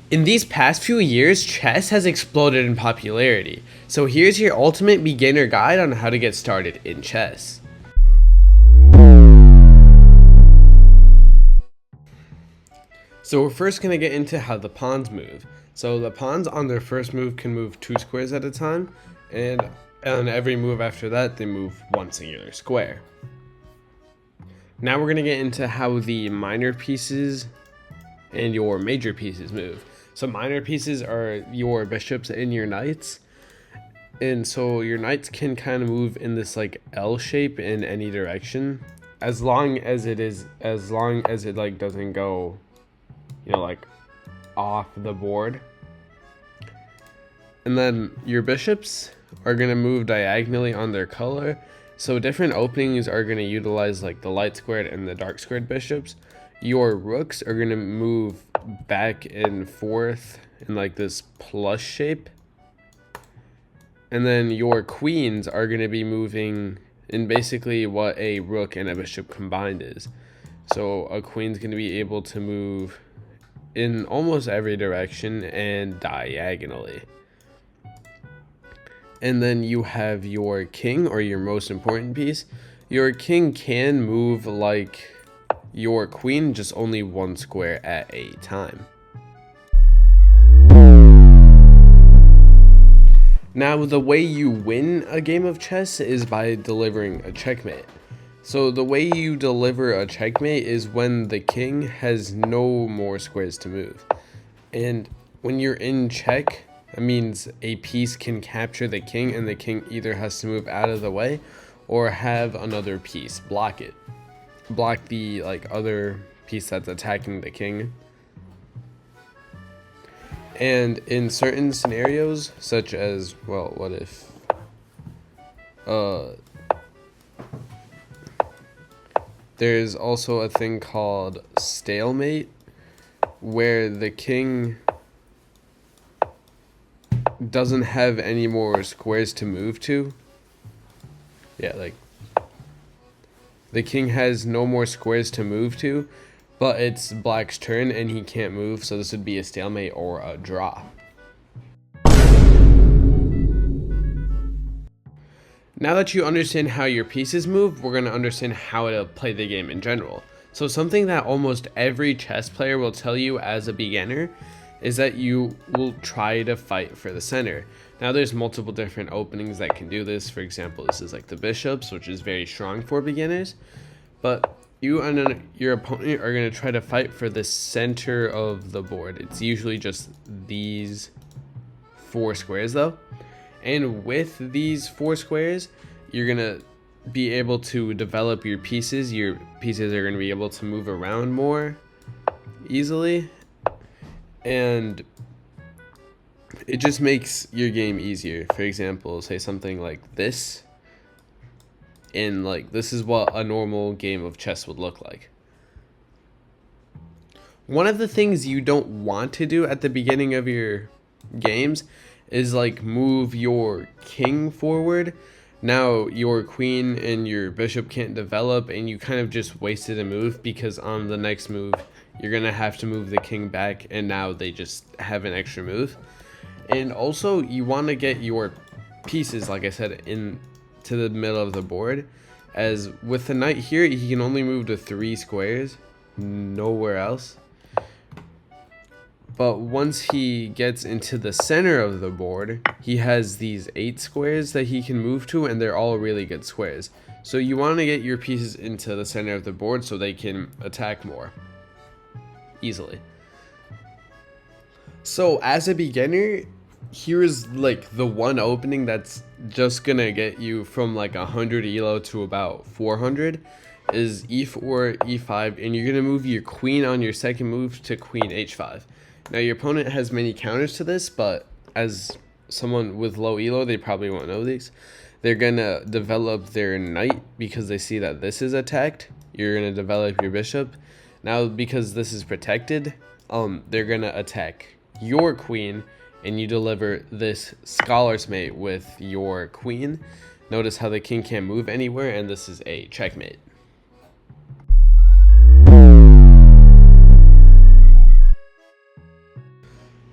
In these past few years, chess has exploded in popularity. So here's your ultimate beginner guide on how to get started in chess. So we're first going to get into how the pawns move. So the pawns on their first move can move 2 squares at a time, and on every move after that, they move 1 singular square. Now we're going to get into how the minor pieces and your major pieces move. So minor pieces are your bishops and your knights. And so your knights can kind of move in this like L shape in any direction, as long as it like doesn't go, like off the board. And then your bishops are going to move diagonally on their color. So different openings are going to utilize like the light squared and the dark squared bishops. Your rooks are going to move back and forth in like this plus shape. And then your queens are going to be moving in basically what a rook and a bishop combined is. So a queen's going to be able to move in almost every direction and diagonally. And then you have your king, or your most important piece. Your king can move like your queen, just only 1 square at a time. Now, the way you win a game of chess is by delivering a checkmate. So the way you deliver a checkmate is when the king has no more squares to move. And when you're in check, that means a piece can capture the king, and the king either has to move out of the way or have another piece block it. Block the other piece that's attacking the king. And in certain scenarios, such as, what if there's also a thing called stalemate, where the king doesn't have any more squares to move to. The king has no more squares to move to, but it's black's turn and he can't move, so this would be a stalemate or a draw. Now that you understand how your pieces move, we're going to understand how to play the game in general. So something that almost every chess player will tell you as a beginner is that you will try to fight for the center. Now there's multiple different openings that can do this. For example, this is like the bishops, which is very strong for beginners. But you and your opponent are going to try to fight for the center of the board. It's usually just these 4 squares though. And with these 4 squares, you're going to be able to develop your pieces. Your pieces are going to be able to move around more easily. And it just makes your game easier. For example, say something like this. And this is what a normal game of chess would look like. One of the things you don't want to do at the beginning of your games is move your king forward. Now your queen and your bishop can't develop, and you kind of just wasted a move, because on the next move you're gonna have to move the king back, and now they just have an extra move. And also you want to get your pieces, like I said, into the middle of the board, as with the knight here, he can only move to 3 squares, nowhere else. But once he gets into the center of the board, he has these 8 squares that he can move to, and they're all really good squares. So you want to get your pieces into the center of the board so they can attack more easily. So as a beginner, here's the one opening that's just gonna get you from 100 elo to about 400 is e4, e5, and you're gonna move your queen on your second move to queen h5. Now your opponent has many counters to this, but as someone with low elo, they probably won't know these. They're gonna develop their knight because they see that this is attacked. You're gonna develop your bishop. Now because this is protected, they're gonna attack your queen, and you deliver this scholar's mate with your queen. Notice how the king can't move anywhere, and this is a checkmate.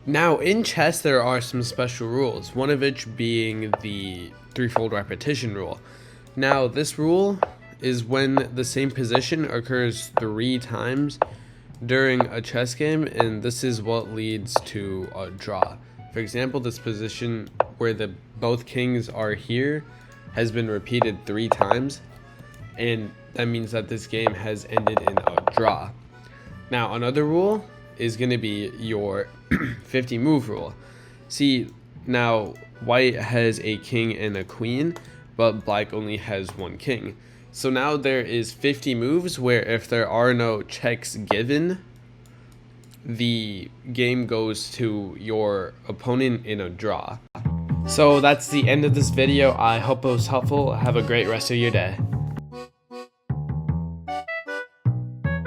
Now, in chess, there are some special rules, one of which being the threefold repetition rule. Now, this rule is when the same position occurs 3 times during a chess game, and this is what leads to a draw. For example, this position where both kings are here has been repeated 3 times, and that means that this game has ended in a draw. Now, another rule is going to be your 50 move rule. See, now white has a king and a queen, but black only has 1 king. So now there is 50 moves where if there are no checks given, the game goes to your opponent in a draw. So that's the end of this video. I hope it was helpful. Have a great rest of your day.